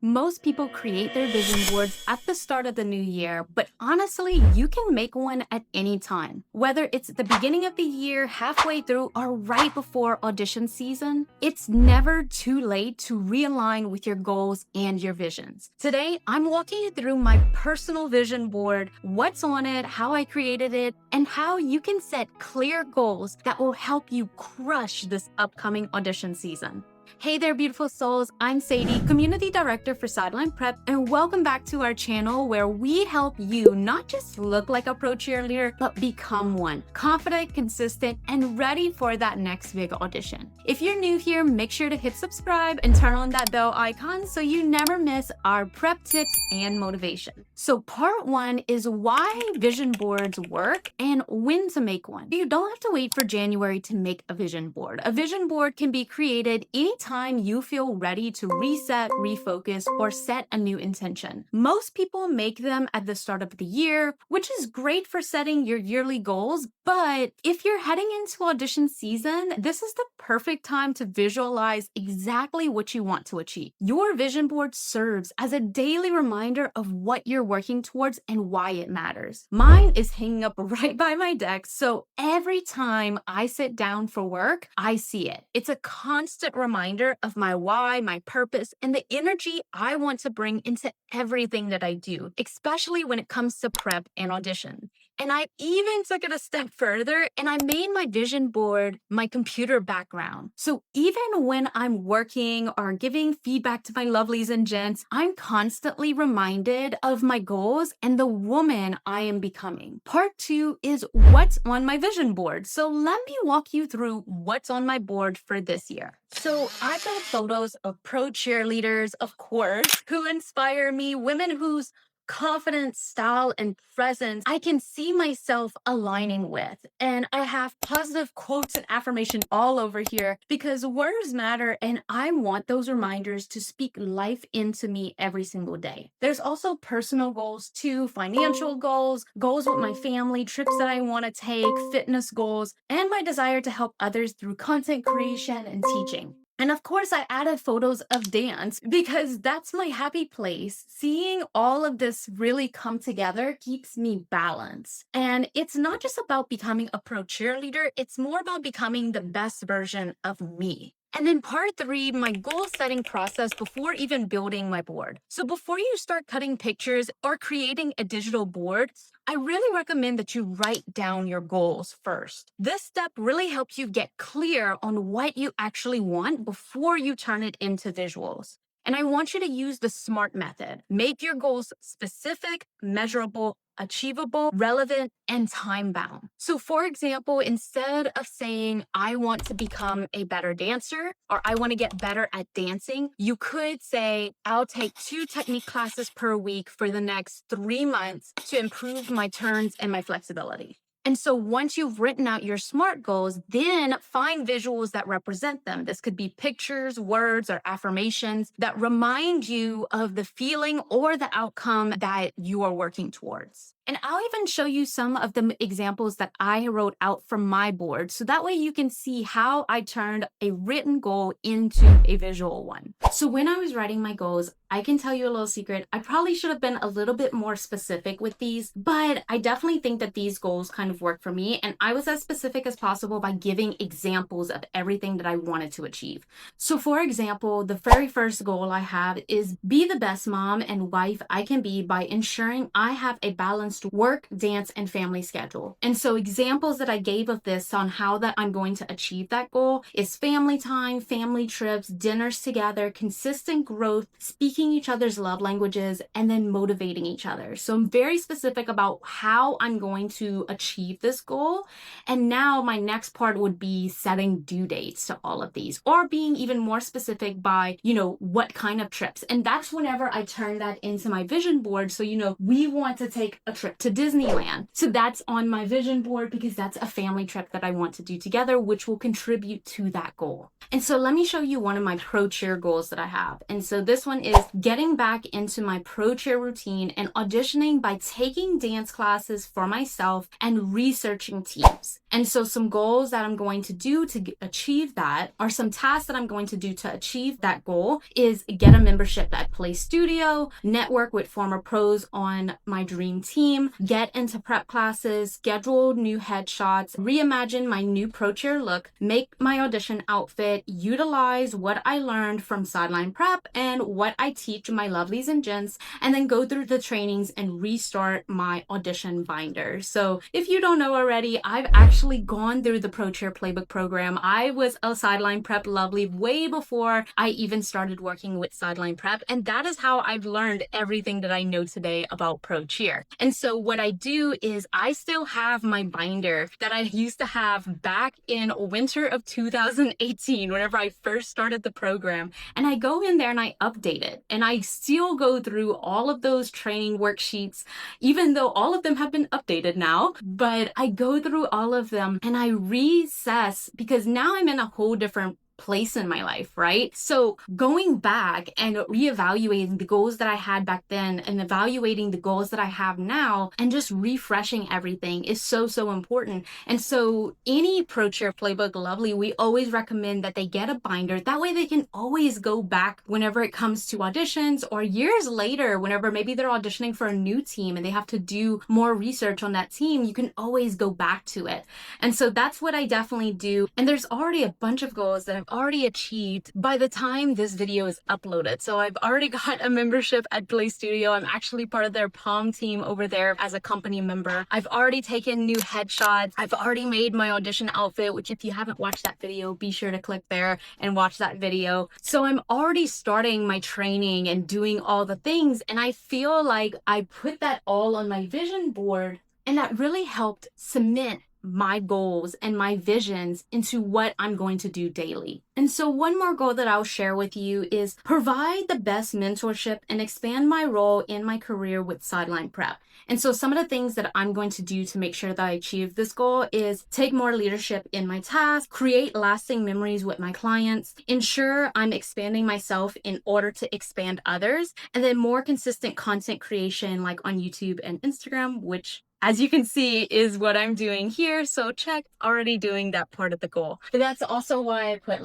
Most people create their vision boards at the start of the new year, but honestly, you can make one at any time. Whether it's the beginning of the year, halfway through, or right before audition season, it's never too late to realign with your goals and your visions. Today, I'm walking you through my personal vision board, what's on it, how I created it, and how you can set clear goals that will help you crush this upcoming audition season. Hey there, beautiful souls. I'm Sadie, Community Director for Sideline Prep, and welcome back to our channel where we help you not just look like a pro cheerleader, but become one. Confident, consistent, and ready for that next big audition. If you're new here, make sure to hit subscribe and turn on that bell icon so you never miss our prep tips and motivation. So part one is why vision boards work and when to make one. You don't have to wait for January to make a vision board. A vision board can be created anytime you feel ready to reset, refocus, or set a new intention. Most people make them at the start of the year, which is great for setting your yearly goals, but if you're heading into audition season, this is the perfect time to visualize exactly what you want to achieve. Your vision board serves as a daily reminder of what you're working towards and why it matters. Mine is hanging up right by my desk, so every time I sit down for work, I see it. It's a constant reminder of my why, my purpose, and the energy I want to bring into everything that I do, especially when it comes to prep and audition. And I even took it a step further and I made my vision board my computer background. So even when I'm working or giving feedback to my lovelies and gents, I'm constantly reminded of my goals and the woman I am becoming. Part two is what's on my vision board. So let me walk you through what's on my board for this year. So I've got photos of pro cheerleaders, of course, who inspire me, women whose confidence, style, and presence I can see myself aligning with. And I have positive quotes and affirmation all over here because words matter and I want those reminders to speak life into me every single day. There's also personal goals too, financial goals, goals with my family, trips that I want to take, fitness goals, and my desire to help others through content creation and teaching. And of course, I added photos of dance because that's my happy place. Seeing all of this really come together keeps me balanced. And it's not just about becoming a pro cheerleader, it's more about becoming the best version of me. And then part three, my goal setting process before even building my board. So before you start cutting pictures or creating a digital board, I really recommend that you write down your goals first. This step really helps you get clear on what you actually want before you turn it into visuals. And I want you to use the SMART method. Make your goals specific, measurable, achievable, relevant, and time-bound. So for example, instead of saying, I want to become a better dancer, or I want to get better at dancing, you could say, I'll take 2 technique classes per week for the next 3 months to improve my turns and my flexibility. And so once you've written out your SMART goals, then find visuals that represent them. This could be pictures, words, or affirmations that remind you of the feeling or the outcome that you are working towards. And I'll even show you some of the examples that I wrote out from my board. So that way you can see how I turned a written goal into a visual one. So when I was writing my goals, I can tell you a little secret. I probably should have been a little bit more specific with these, but I definitely think that these goals kind of work for me. And I was as specific as possible by giving examples of everything that I wanted to achieve. So for example, the very first goal I have is be the best mom and wife I can be by ensuring I have a balanced work, dance, and family schedule. And so examples that I gave of this on how that I'm going to achieve that goal is family time, family trips, dinners together, consistent growth, speaking each other's love languages, and then motivating each other. So I'm very specific about how I'm going to achieve this goal. And now my next part would be setting due dates to all of these, or being even more specific by, what kind of trips. And that's whenever I turn that into my vision board. So, we want to take a trip trip to Disneyland. So that's on my vision board because that's a family trip that I want to do together, which will contribute to that goal. And so let me show you one of my pro cheer goals that I have. And so this one is getting back into my pro cheer routine and auditioning by taking dance classes for myself and researching teams. And so some goals that I'm going to do to achieve that, or some tasks that I'm going to do to achieve that goal, is get a membership at Play Studio, network with former pros on my dream team, get into prep classes, schedule new headshots, reimagine my new pro cheer look, make my audition outfit, utilize what I learned from Sideline Prep and what I teach my lovelies and gents, and then go through the trainings and restart my audition binder. So if you don't know already, I've actually gone through the Pro Cheer Playbook program. I was a Sideline Prep lovely way before I even started working with Sideline Prep, and that is how I've learned everything that I know today about Pro Cheer. And so what I do is I still have my binder that I used to have back in winter of 2018 whenever I first started the program, and I go in there and I update it, and I still go through all of those training worksheets, even though all of them have been updated now. But I go through all of them and I reassess because now I'm in a whole different place in my life, right? So going back and reevaluating the goals that I had back then and evaluating the goals that I have now and just refreshing everything is so, so important. And so any Pro Cheer Playbook lovely, we always recommend that they get a binder. That way they can always go back whenever it comes to auditions, or years later, whenever maybe they're auditioning for a new team and they have to do more research on that team, you can always go back to it. And so that's what I definitely do. And there's already a bunch of goals that I've already achieved by the time this video is uploaded. So I've already got a membership at Play Studio. I'm actually part of their Palm team over there as a company member. I've already taken new headshots. I've already made my audition outfit, which if you haven't watched that video, be sure to click there and watch that video. So I'm already starting my training and doing all the things. And I feel like I put that all on my vision board, and that really helped cement my goals and my visions into what I'm going to do daily. And so one more goal that I'll share with you is provide the best mentorship and expand my role in my career with Sideline Prep. And so some of the things that I'm going to do to make sure that I achieve this goal is take more leadership in my tasks, create lasting memories with my clients, ensure I'm expanding myself in order to expand others, and then more consistent content creation like on YouTube and Instagram, which as you can see is what I'm doing here. So check, already doing that part of the goal. But that's also why I put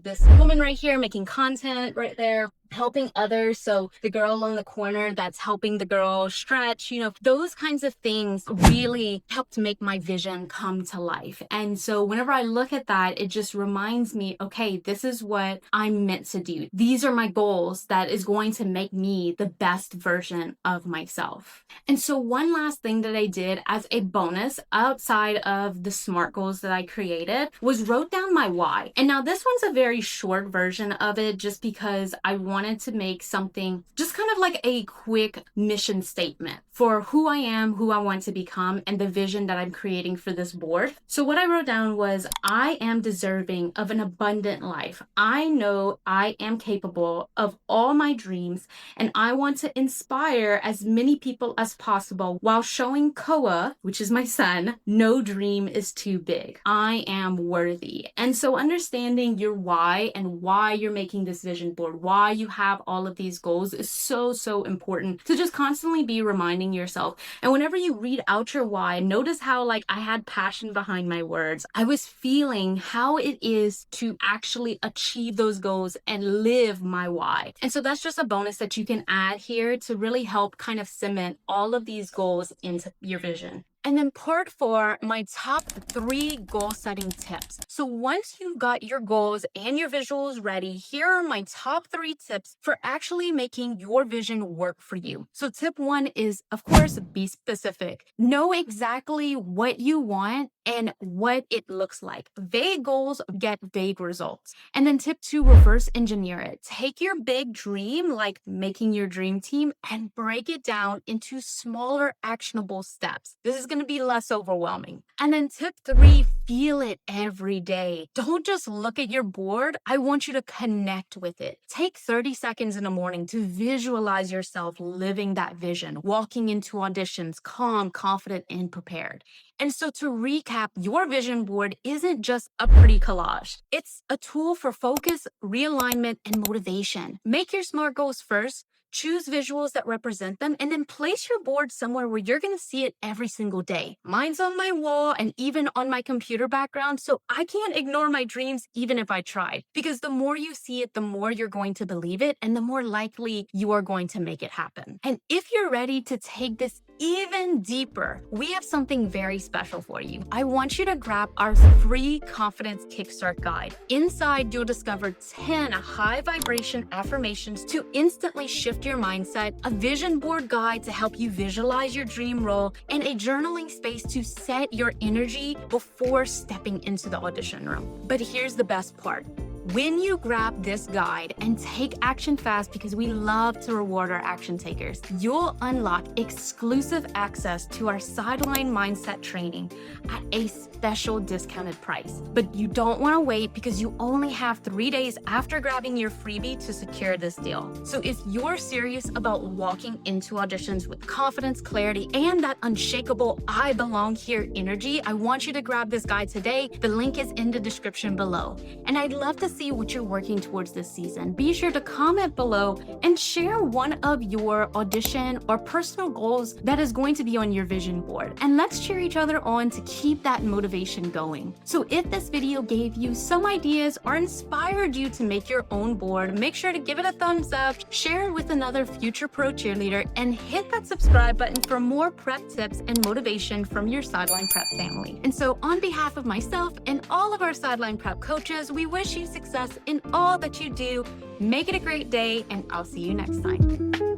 this woman right here making content right there, helping others. So the girl on the corner that's helping the girl stretch, those kinds of things really helped make my vision come to life. And so whenever I look at that, it just reminds me, okay, this is what I'm meant to do. These are my goals that is going to make me the best version of myself. And so one last thing that I did as a bonus outside of the SMART goals that I created was wrote down my why. And now this one's a very short version of it just because I wanted to make something just kind of like a quick mission statement for who I am, who I want to become, and the vision that I'm creating for this board. So what I wrote down was, I am deserving of an abundant life. I know I am capable of all my dreams, and I want to inspire as many people as possible while showing Koa, which is my son, no dream is too big. I am worthy. And so understanding your why and why you're making this vision board, why you have all of these goals is so, so important to just constantly be reminding yourself. And whenever you read out your why, notice how I had passion behind my words. I was feeling how it is to actually achieve those goals and live my why. And so that's just a bonus that you can add here to really help kind of cement all of these goals into your vision. And then part 4, my top 3 goal setting tips. So once you've got your goals and your visuals ready, here are my top 3 tips for actually making your vision work for you. So tip 1 is, of course, be specific. Know exactly what you want and what it looks like. Vague goals get vague results. And then tip 2, reverse engineer it. Take your big dream, like making your dream team, and break it down into smaller actionable steps. This is going to be less overwhelming. And then tip 3, feel it every day. Don't just look at your board. I want you to connect with it. Take 30 seconds in the morning to visualize yourself living that vision, walking into auditions, calm, confident, and prepared. And so to recap, your vision board isn't just a pretty collage. It's a tool for focus, realignment, and motivation. Make your SMART goals first. Choose visuals that represent them, and then place your board somewhere where you're going to see it every single day. Mine's on my wall and even on my computer background, so I can't ignore my dreams even if I tried. Because the more you see it, the more you're going to believe it, and the more likely you are going to make it happen. And if you're ready to take this even deeper, we have something very special for you. I want you to grab our free Confidence Kickstart guide. Inside, you'll discover 10 high vibration affirmations to instantly shift your mindset, a vision board guide to help you visualize your dream role, and a journaling space to set your energy before stepping into the audition room. But here's the best part. When you grab this guide and take action fast, because we love to reward our action takers, you'll unlock exclusive access to our Sideline Mindset training at a special discounted price. But you don't want to wait, because you only have 3 days after grabbing your freebie to secure this deal. So if you're serious about walking into auditions with confidence, clarity, and that unshakable I belong here energy, I want you to grab this guide today. The link is in the description below. And I'd love to see what you're working towards this season. Be sure to comment below and share one of your audition or personal goals that is going to be on your vision board. And let's cheer each other on to keep that motivation going. So if this video gave you some ideas or inspired you to make your own board, make sure to give it a thumbs up, share it with another future pro cheerleader, and hit that subscribe button for more prep tips and motivation from your Sideline Prep family. And so on behalf of myself and all of our Sideline Prep coaches, we wish you success in all that you do. Make it a great day, and I'll see you next time.